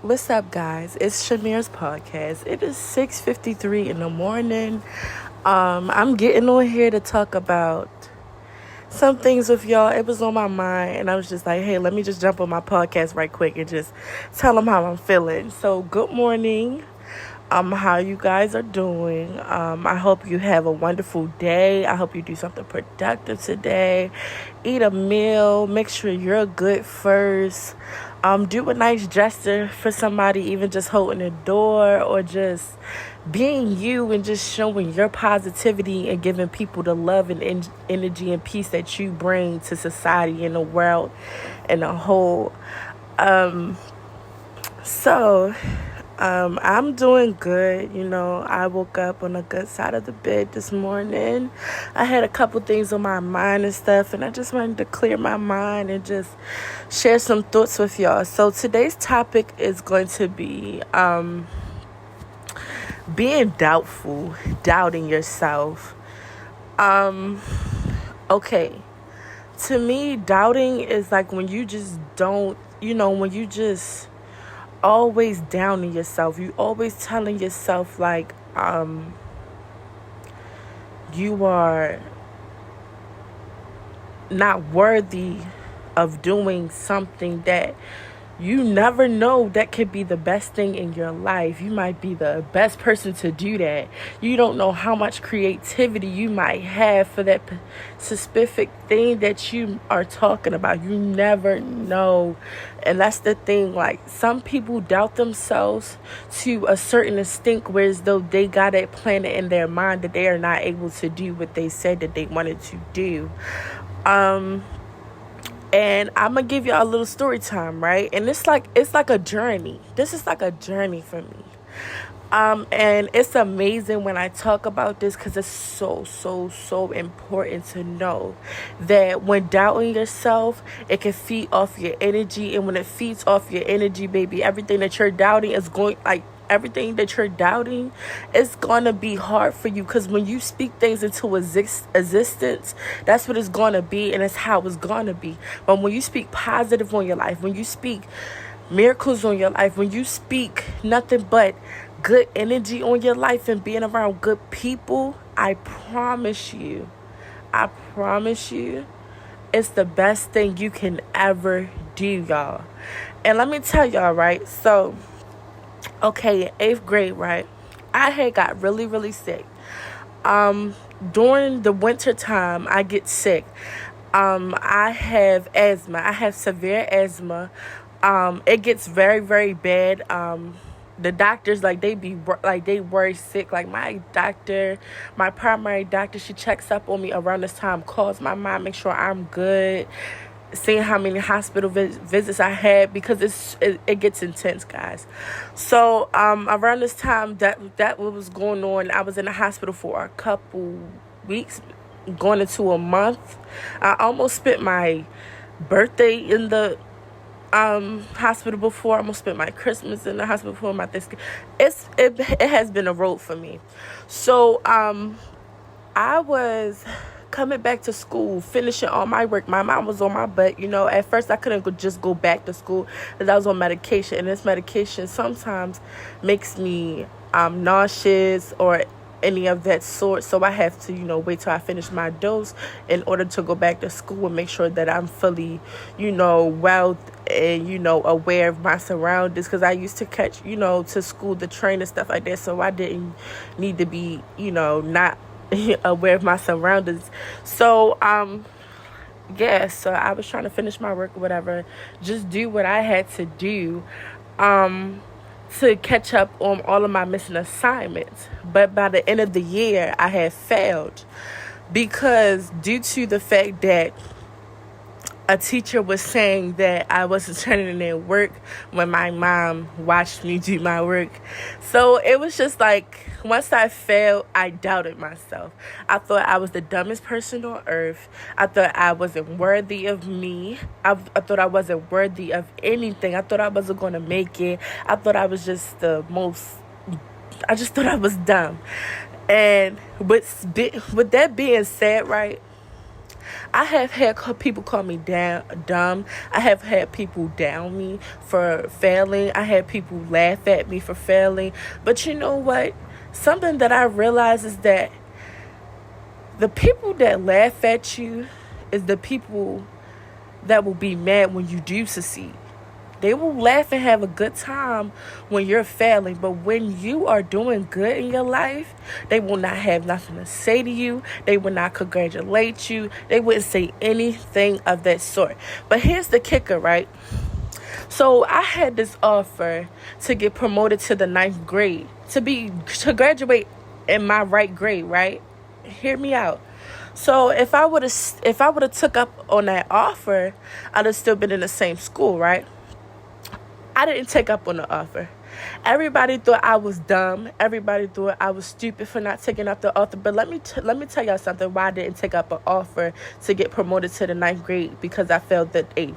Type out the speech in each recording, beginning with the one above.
What's up, guys? It's Shamir's podcast. It is 6:53 in the morning. I'm getting on here to talk about some things with y'all. It was on my mind, and I was just like, hey, let me just jump on my podcast right quick and just tell them how I'm feeling. So, good morning. How you guys are doing. I hope you have a wonderful day. I hope you do something productive today. Eat a meal. Make sure you're good first. Do a nice gesture for somebody, even just holding the door or just being you and just showing your positivity and giving people the love and energy and peace that you bring to society and the world and the whole. So, I'm doing good. I woke up on a good side of the bed this morning. I had a couple things on my mind and stuff, and I just wanted to clear my mind and just share some thoughts with y'all. So today's topic is going to be being doubtful, doubting yourself. Okay. To me, doubting is like when you just don't, when you just always downing yourself. You always telling yourself like you are not worthy of doing something that you never know that could be the best thing in your life. You might be the best person to do that. You don't know how much creativity you might have for that specific thing that you are talking about. You never know. And that's the thing. Like, some people doubt themselves to a certain extent, whereas though they got it planted in their mind that they are not able to do what they said that they wanted to do. And I'm gonna give y'all a little story time, right? And it's like a journey. This is like a journey for me. And it's amazing when I talk about this because it's so important to know that when doubting yourself, it can feed off your energy. And when it feeds off your energy, baby, everything that you're doubting is going to be hard for you, because when you speak things into existence, that's what it's going to be, and it's how it's going to be. But when you speak positive on your life, when you speak miracles on your life, when you speak nothing but good energy on your life and being around good people, I promise you, it's the best thing you can ever do, y'all. And let me tell y'all, right? So, okay, in 8th grade, right, I had got really sick. During the winter time, I get sick. I have asthma. I have severe asthma. It gets very bad. The doctors, they worry sick. Like, my primary doctor, she checks up on me around this time, calls my mom, make sure I'm good, seeing how many hospital visits I had, because it gets intense, guys. So around this time that what was going on, I was in the hospital for a couple weeks, going into a month. I almost spent my birthday in the hospital before. I almost spent my Christmas in the hospital before, my Thanksgiving. It has been a road for me. So I was coming back to school, finishing all my work. My mom was on my butt. At first I couldn't just go back to school because I was on medication, and this medication sometimes makes me nauseous or any of that sort. So I have to, wait till I finish my dose in order to go back to school and make sure that I'm fully, well and, aware of my surroundings. Because I used to catch, to school, the train and stuff like that. So I didn't need to be, not aware of my surroundings. So, so I was trying to finish my work or whatever, just do what I had to do, to catch up on all of my missing assignments. But by the end of the year, I had failed because due to the fact that a teacher was saying that I wasn't turning in work when my mom watched me do my work. So it was just like, once I failed, I doubted myself. I thought I was the dumbest person on earth. I thought I wasn't worthy of me. I thought I wasn't worthy of anything. I thought I wasn't going to make it. I thought I was just I just thought I was dumb. And with that being said, right, I have had people call me dumb. I have had people down me for failing. I had people laugh at me for failing. But you know what? Something that I realize is that the people that laugh at you is the people that will be mad when you do succeed. They will laugh and have a good time when you're failing. But when you are doing good in your life, they will not have nothing to say to you. They will not congratulate you. They wouldn't say anything of that sort. But here's the kicker, right? So I had this offer to get promoted to the 9th grade, to graduate in my right grade, right? Hear me out. So if I would have took up on that offer, I'd have still been in the same school, right? I didn't take up on the offer. Everybody thought I was dumb. Everybody thought I was stupid for not taking up the offer. But let me tell y'all something why I didn't take up an offer to get promoted to the 9th grade, because I failed the 8th.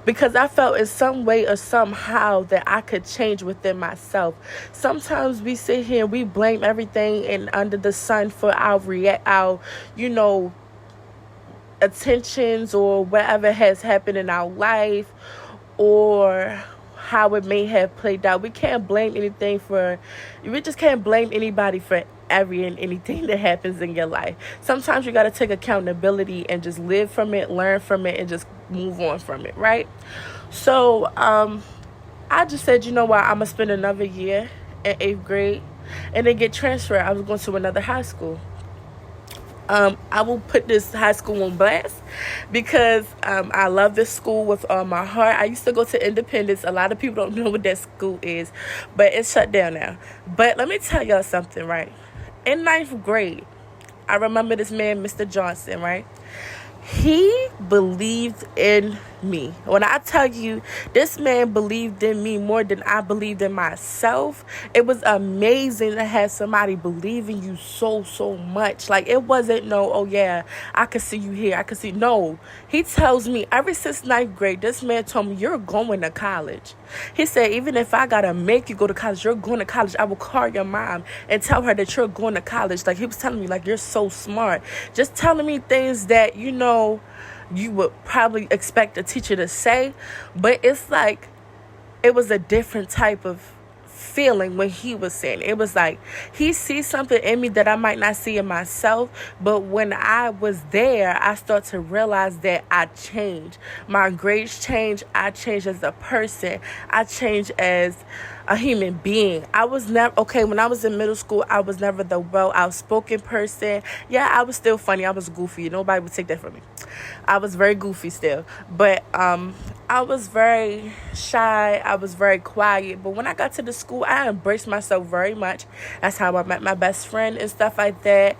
Because I felt in some way or somehow that I could change within myself. Sometimes we sit here and we blame everything and under the sun for our attentions or whatever has happened in our life, or how it may have played out. We just can't blame anybody for every and anything that happens in your life. Sometimes you got to take accountability and just live from it, learn from it, and just move on from it, right? So I just said, you know what, I'm gonna spend another year in 8th grade and then get transferred. I was going to another high school. I will put this high school on blast because I love this school with all my heart. I used to go to Independence. A lot of people don't know what that school is, but it's shut down now. But let me tell y'all something, right? In 9th grade, I remember this man, Mr. Johnson, right? He believed in me. When I tell you this man believed in me more than I believed in myself, it was amazing to have somebody believe in you so much. Like, it wasn't oh yeah, I could see you here, I could see. No, he tells me ever since 9th grade, this man told me, you're going to college. He said, even if I gotta make you go to college, you're going to college. I will call your mom and tell her that you're going to college. Like, he was telling me, like, you're so smart. Just telling me things that, you would probably expect a teacher to say. But it's like, it was a different type of feeling when he was saying it. It was like he sees something in me that I might not see in myself, but when I was there, I start to realize that I changed. My grades changed. I changed as a person. I changed as a human being. I was never when I was in middle school, I was never the outspoken person. Yeah, I was still funny. I was goofy. Nobody would take that from me. I was very goofy still, but I was very shy. I was very quiet. But when I got to the school, I embraced myself very much. That's how I met my best friend and stuff like that.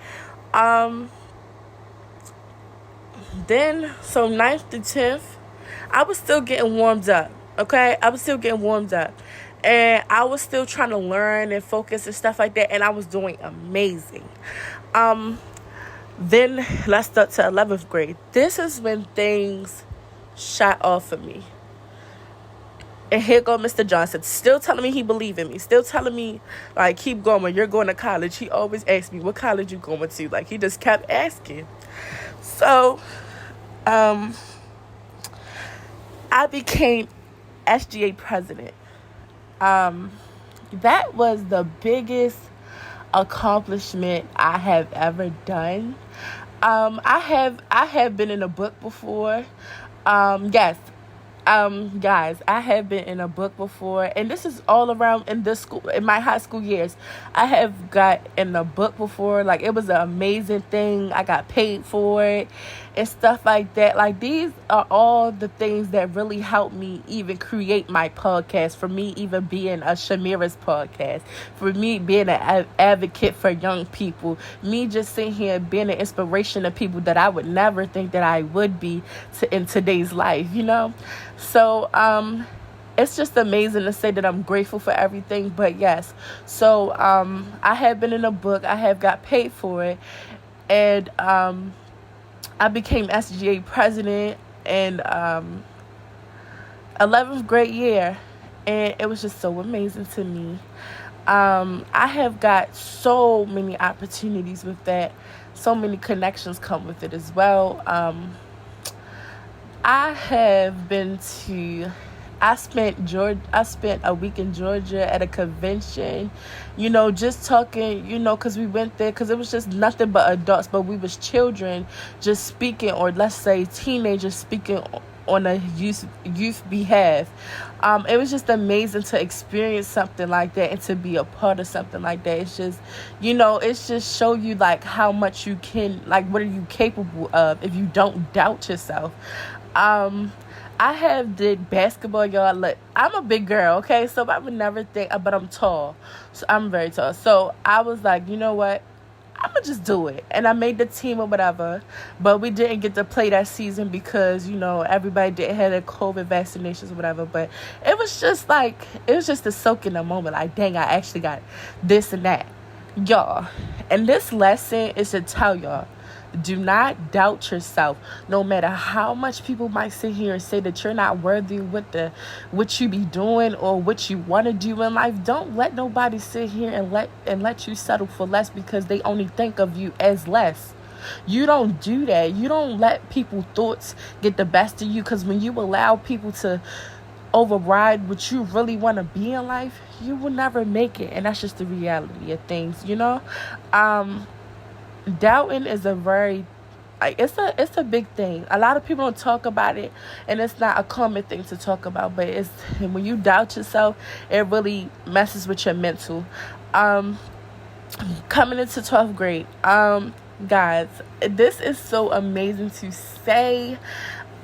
Then, so 9th to 10th, I was still getting warmed up. Okay, I was still getting warmed up. And I was still trying to learn and focus and stuff like that. And I was doing amazing. Then let's start to 11th grade. This is when things shot off for me. And here go Mr. Johnson, still telling me he believed in me. Still telling me, like, keep going. You're going to college. He always asked me, what college you going to? Like, he just kept asking. So, I became SGA president. That was the biggest accomplishment I have ever done. I have been in a book before. Guys, I have been in a book before, and this is all around in my high school years. I have got in a book before. Like, it was an amazing thing. I got paid for it and stuff like that. Like, these are all the things that really helped me even create my podcast, for me even being a CHAMIRA'S podcast, for me being an advocate for young people, me just sitting here being an inspiration to people that I would never think that I would be in today's life, So, it's just amazing to say that I'm grateful for everything. But yes, so I have been in a book. I have got paid for it. And I became SGA president in 11th grade year. And it was just so amazing to me. I have got so many opportunities with that. So many connections come with it as well. I have been to. I spent a week in Georgia at a convention, just talking, because we went there because it was just nothing but adults, but we was children just speaking, or let's say teenagers speaking on a youth behalf. It was just amazing to experience something like that and to be a part of something like that. It's just, it's just show you like how much you can, like what are you capable of if you don't doubt yourself. I have did basketball, y'all. Look, I'm a big girl, okay? So I would never think, but I'm tall. So I'm very tall. So I was like, you know what? I'm going to just do it. And I made the team or whatever. But we didn't get to play that season because, everybody didn't have their COVID vaccinations or whatever. But it was just a soak in the moment. Like, dang, I actually got this and that. Y'all. And this lesson is to tell y'all, do not doubt yourself. No matter how much people might sit here and say that you're not worthy with what you be doing or what you want to do in life, don't let nobody sit here and let you settle for less because they only think of you as less. You don't do that. You don't let people's thoughts get the best of you, because when you allow people to override what you really want to be in life, you will never make it. And that's just the reality of things, Doubting is a very it's a big thing. A lot of people don't talk about it, and it's not a common thing to talk about, but it's when you doubt yourself, it really messes with your mental. Coming into 12th grade, guys, this is so amazing to say.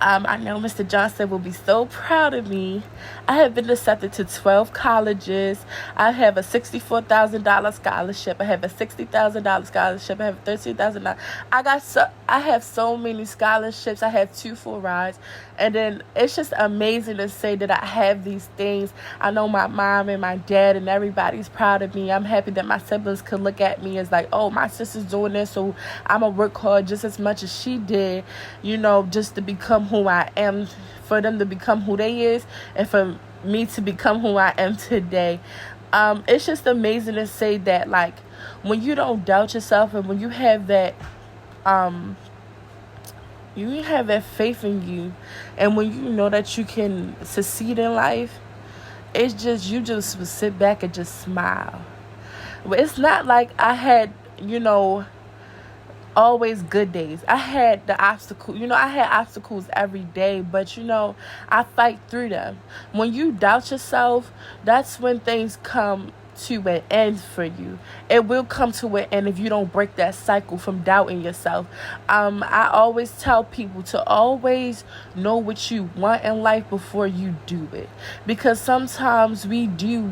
I know Mr. Johnson will be so proud of me. I have been accepted to 12 colleges. I have a $64,000 scholarship. I have a $60,000 scholarship. I have $13,000. I have so many scholarships. I have 2 full rides. And then it's just amazing to say that I have these things. I know my mom and my dad and everybody's proud of me. I'm happy that my siblings could look at me as like, oh, my sister's doing this, so I'm going to work hard just as much as she did, just to become who I am, for them to become who they is, and for me to become who I am today. It's just amazing to say that, like, when you don't doubt yourself and when you have that faith in you, and when you know that you can succeed in life, it's just, you just sit back and just smile. But it's not like I had, always good days. I had the obstacle, I had obstacles every day, but I fight through them. When you doubt yourself, that's when things come to an end for you. It will come to an end if you don't break that cycle from doubting yourself. I always tell people to always know what you want in life before you do it, because sometimes we do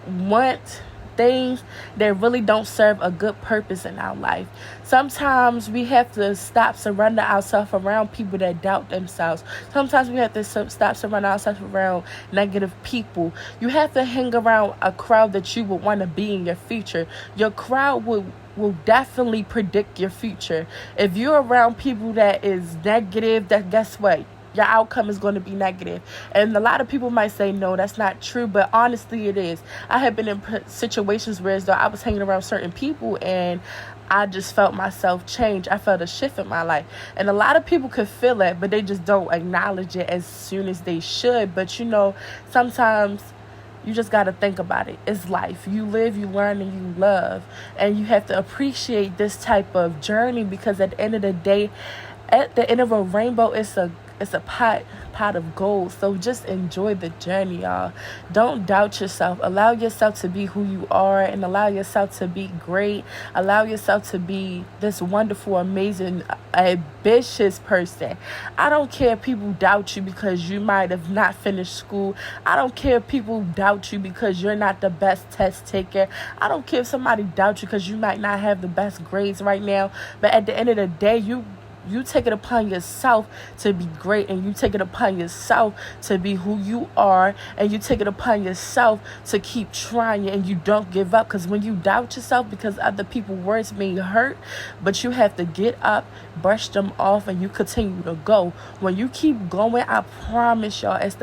want things that really don't serve a good purpose in our life. Sometimes we have to surrender ourselves around people that doubt themselves. Sometimes we have to stop surrendering ourselves around negative people. You have to hang around a crowd that you would want to be in your future. Your crowd will definitely predict your future. If you're around people that is negative, that guess what? Your outcome is going to be negative. And a lot of people might say, no, that's not true. But honestly, it is. I have been in situations where as though I was hanging around certain people and I just felt myself change. I felt a shift in my life. And a lot of people could feel it, but they just don't acknowledge it as soon as they should. But, sometimes you just got to think about it. It's life. You live, you learn, and you love. And you have to appreciate this type of journey, because at the end of the day, at the end of a rainbow, it's a pot of gold. So just enjoy the journey, y'all. Don't doubt yourself. Allow yourself to be who you are, and allow yourself to be great. Allow yourself to be this wonderful, amazing, ambitious person. I don't care if people doubt you because you might have not finished school. I don't care if people doubt you because you're not the best test taker. I don't care if somebody doubts you because you might not have the best grades right now. But at the end of the day, you You take it upon yourself to be great, and you take it upon yourself to be who you are, and you take it upon yourself to keep trying, and you don't give up. Because when you doubt yourself because other people's words may hurt, but you have to get up, brush them off, and you continue to go. When you keep going, I promise y'all, it's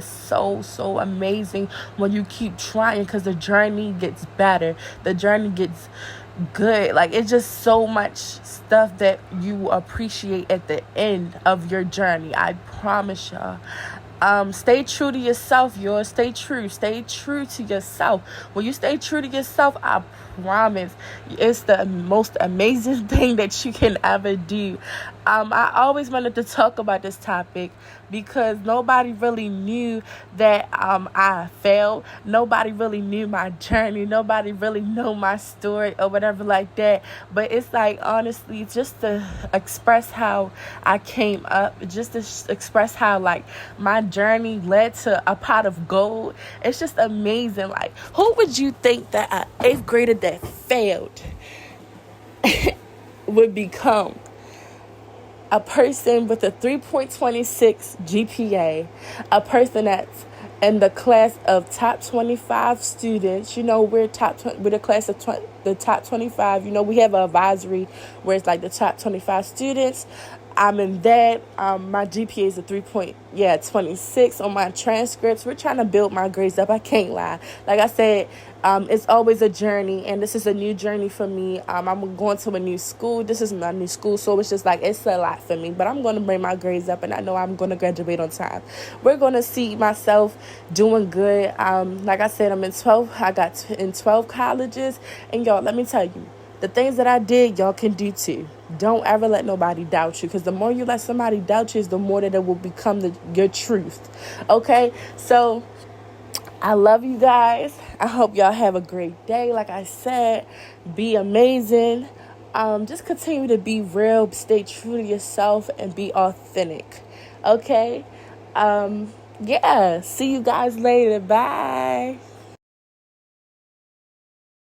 so amazing when you keep trying, because the journey gets better, the journey gets good. Like, it's just so much stuff that you appreciate at the end of your journey. I promise y'all. Stay true to yourself, y'all. Stay true to yourself. When you stay true to yourself, I promise it's the most amazing thing that you can ever do. I always wanted to talk about this topic because nobody really knew that I failed. Nobody really knew my journey. Nobody really knew my story or whatever like that. But it's like, honestly, just to express how I came up, just to express how, like, my journey led to a pot of gold. It's just amazing. Like, who would you think that an 8th grader that failed would become? A person with a 3.26 GPA, a person that's in the class of top 25 students. You know, we're the class of the top 25. You know, we have an advisory where it's like the top 25 students. I'm in that. My GPA is a 3.26 on my transcripts. We're trying to build my grades up. I can't lie. Like I said, it's always a journey, and this is a new journey for me. I'm going to a new school. This is my new school, so it's just like, it's a lot for me. But I'm going to bring my grades up, and I know I'm going to graduate on time. We're going to see myself doing good. Like I said, I'm in 12. I got in 12 colleges, and y'all, let me tell you, the things that I did, y'all can do too. Don't ever let nobody doubt you, because the more you let somebody doubt you, is the more that it will become your truth. Okay? So, I love you guys. I hope y'all have a great day. Like I said, be amazing. Just continue to be real, stay true to yourself, and be authentic. Okay? Yeah. See you guys later. Bye.